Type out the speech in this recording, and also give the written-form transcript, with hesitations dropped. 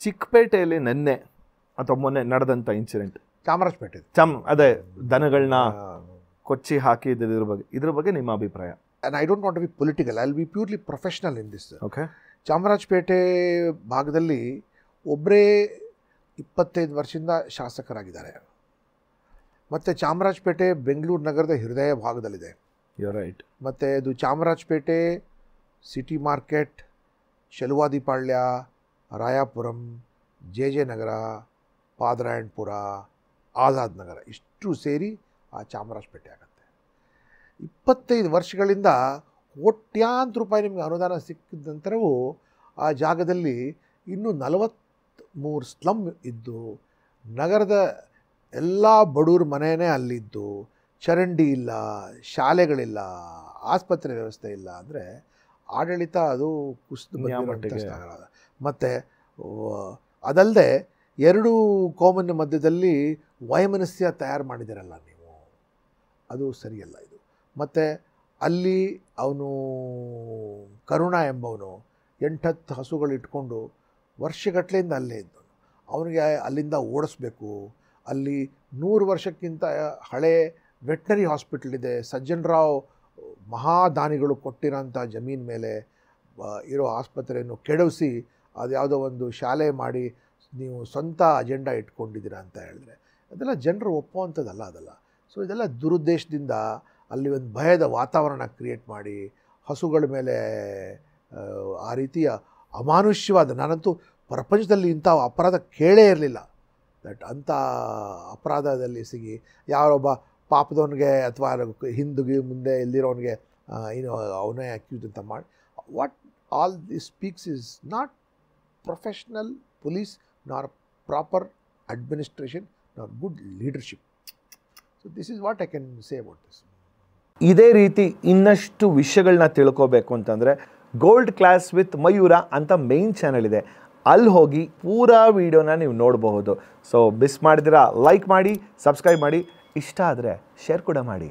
ಚಿಕ್ಕಪೇಟೆಯಲ್ಲಿ ನೆನ್ನೆ ಅಥವಾ ಮೊನ್ನೆ ನಡೆದಂಥ ಇನ್ಸಿಡೆಂಟ್, ಚಾಮರಾಜಪೇಟೆ ಅದೇ ದನಗಳನ್ನ ಕೊಚ್ಚಿ ಹಾಕಿದ್ರ ಬಗ್ಗೆ ನಿಮ್ಮ ಅಭಿಪ್ರಾಯ? And I don't want to be political. I'll be purely professional in this. Okay. Chamarajpet ಭಾಗದಲ್ಲಿ ಒಬ್ಬರೇ 25 ವರ್ಷದಿಂದ ಶಾಸಕರಾಗಿದ್ದಾರೆ. ಮತ್ತು ಚಾಮರಾಜಪೇಟೆ ಬೆಂಗಳೂರು ನಗರದ ಹೃದಯ ಭಾಗದಲ್ಲಿದೆ. You're right. ಮತ್ತು ಇದು ಚಾಮರಾಜಪೇಟೆ, ಸಿಟಿ ಮಾರ್ಕೆಟ್, ಶೆಲುವಾದಿಪಾಳ್ಯ, ರಾಯಾಪುರಂ, ಜೆ ನಗರ, ಪಾದರಾಯಣಪುರ, ಆಜಾದ್ ನಗರ ಇಷ್ಟು ಸೇರಿ ಆ ಚಾಮರಾಜಪೇಟೆ ಆಗುತ್ತೆ. 25 ವರ್ಷಗಳಿಂದ ಕೋಟ್ಯಾಂತರ ರೂಪಾಯಿ ನಿಮಗೆ ಅನುದಾನ ಸಿಕ್ಕಿದ ನಂತರವೂ ಆ ಜಾಗದಲ್ಲಿ ಇನ್ನೂ 43 ಸ್ಲಮ್ ಇದ್ದು, ನಗರದ ಎಲ್ಲ ಬಡವ್ರ ಮನೆಯೇ ಅಲ್ಲಿದ್ದು, ಚರಂಡಿ ಇಲ್ಲ, ಶಾಲೆಗಳಿಲ್ಲ, ಆಸ್ಪತ್ರೆ ವ್ಯವಸ್ಥೆ ಇಲ್ಲ. ಅಂದರೆ ಆಡಳಿತ ಅದು ಕುಸಿದು ಬಂದಿರೋ. ಮತ್ತು ಅದಲ್ಲದೆ ಎರಡು ಕೋಮನ್ನ ಮಧ್ಯದಲ್ಲಿ ವೈಮನಸ್ಯ ತಯಾರು ಮಾಡಿದಿರಲ್ಲ ನೀವು, ಅದು ಸರಿಯಲ್ಲ ಇದು. ಮತ್ತು ಅಲ್ಲಿ ಅವನು ಕರುಣ ಎಂಬವನು 8-10 ಹಸುಗಳು ಇಟ್ಕೊಂಡು ವರ್ಷಗಟ್ಟಲೆಯಿಂದ ಅಲ್ಲೇ ಇದ್ದವನು. ಅವನಿಗೆ ಅಲ್ಲಿಂದ ಓಡಿಸ್ಬೇಕು. ಅಲ್ಲಿ 100 ವರ್ಷಕ್ಕಿಂತ ಹಳೆ ವೆಟ್ನರಿ ಹಾಸ್ಪಿಟಲ್ ಇದೆ. ಸಜ್ಜನರಾವ್ ಮಹಾದಾನಿಗಳು ಕೊಟ್ಟಿರೋಂಥ ಜಮೀನು ಮೇಲೆ ಇರೋ ಆಸ್ಪತ್ರೆಯನ್ನು ಕೆಡವಿಸಿ ಅದು ಯಾವುದೋ ಒಂದು ಶಾಲೆ ಮಾಡಿ ನೀವು ಸ್ವಂತ ಅಜೆಂಡಾ ಇಟ್ಕೊಂಡಿದ್ದೀರಾ ಅಂತ ಹೇಳಿದ್ರೆ ಅದೆಲ್ಲ ಜನರು ಒಪ್ಪುವಂಥದ್ದಲ್ಲ. ಅದಲ್ಲ. ಸೊ ಇದೆಲ್ಲ ದುರುದ್ದೇಶದಿಂದ ಅಲ್ಲಿ ಒಂದು ಭಯದ ವಾತಾವರಣ ಕ್ರಿಯೇಟ್ ಮಾಡಿ ಹಸುಗಳ ಮೇಲೆ ಆ ರೀತಿಯ ಅಮಾನುಷ್ಯವಾದ, ನಾನಂತೂ ಪ್ರಪಂಚದಲ್ಲಿ ಇಂಥ ಅಪರಾಧ ಕೇಳೇ ಇರಲಿಲ್ಲ. ಅಂಥ ಅಪರಾಧದಲ್ಲಿ ಸಿಗಿ ಯಾರೊಬ್ಬ ಪಾಪದವನಿಗೆ ಅಥವಾ ಹಿಂದಿಗೆ ಮುಂದೆ ಇಲ್ದಿರೋನಿಗೆ ಏನು ಅವನೇ ಅಕ್ಯೂಸ್ ಅಂತ ಮಾಡಿ, what all this speaks is not professional police, ನಾರ್ ಪ್ರಾಪರ್ ಅಡ್ಮಿನಿಸ್ಟ್ರೇಷನ್, ನಾರ್ good leadership. So this is what I can say about this. ಇದೇ ರೀತಿ ಇನ್ನಷ್ಟು ವಿಷಯಗಳನ್ನ ತಿಳ್ಕೋಬೇಕು ಅಂತಂದರೆ ಗೋಲ್ಡ್ ಕ್ಲಾಸ್ ವಿತ್ ಮಯೂರ ಅಂತ ಮೇನ್ ಚಾನಲ್ ಇದೆ, ಅಲ್ಲಿ ಹೋಗಿ ಪೂರಾ ವೀಡಿಯೋನ ನೀವು ನೋಡಬಹುದು. ಸೊ ಮಿಸ್ ಮಾಡಿದಿರಾ ಲೈಕ್ ಮಾಡಿ, ಸಬ್ಸ್ಕ್ರೈಬ್ ಮಾಡಿ, ಇಷ್ಟ ಆದರೆ ಶೇರ್ ಕೂಡ ಮಾಡಿ.